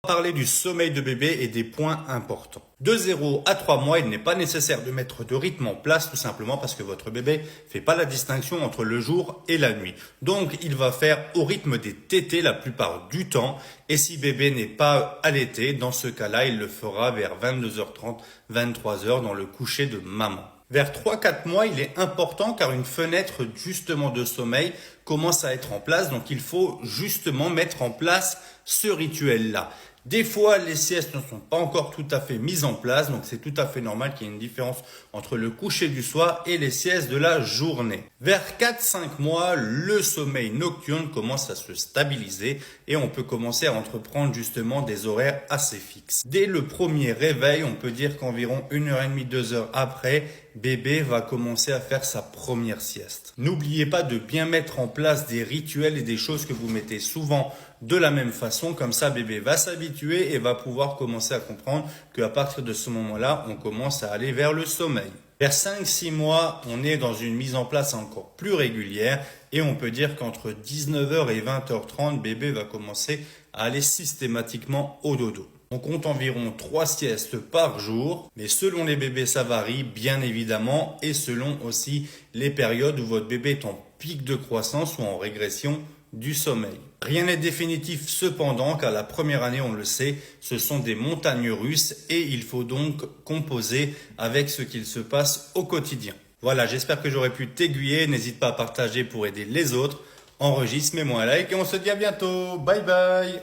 Parler du sommeil de bébé et des points importants. De 0 à 3 mois, il n'est pas nécessaire de mettre de rythme en place tout simplement parce que votre bébé fait pas la distinction entre le jour et la nuit. Donc, il va faire au rythme des tétés la plupart du temps. Et si bébé n'est pas allaité, dans ce cas-là, il le fera vers 22h30, 23h dans le coucher de maman. Vers 3-4 mois, il est important car une fenêtre justement de sommeil commence à être en place. Donc il faut justement mettre en place ce rituel-là. Des fois, les siestes ne sont pas encore tout à fait mises en place, donc c'est tout à fait normal qu'il y ait une différence entre le coucher du soir et les siestes de la journée. Vers 4-5 mois, le sommeil nocturne commence à se stabiliser et on peut commencer à entreprendre justement des horaires assez fixes. Dès le premier réveil, on peut dire qu'environ 1h30, 2 heures après, bébé va commencer à faire sa première sieste. N'oubliez pas de bien mettre en place des rituels et des choses que vous mettez souvent de la même façon, comme ça bébé va s'habituer et va pouvoir commencer à comprendre qu'à partir de ce moment-là, on commence à aller vers le sommeil. Vers 5-6 mois, on est dans une mise en place encore plus régulière et on peut dire qu'entre 19h et 20h30, bébé va commencer à aller systématiquement au dodo. On compte environ 3 siestes par jour, mais selon les bébés, ça varie bien évidemment et selon aussi les périodes où votre bébé est en pic de croissance ou en régression du sommeil. Rien n'est définitif cependant, car la première année, on le sait, ce sont des montagnes russes et il faut donc composer avec ce qu'il se passe au quotidien. Voilà, j'espère que j'aurai pu t'aiguiller. N'hésite pas à partager pour aider les autres. Enregistre, mets-moi un like et on se dit à bientôt. Bye bye!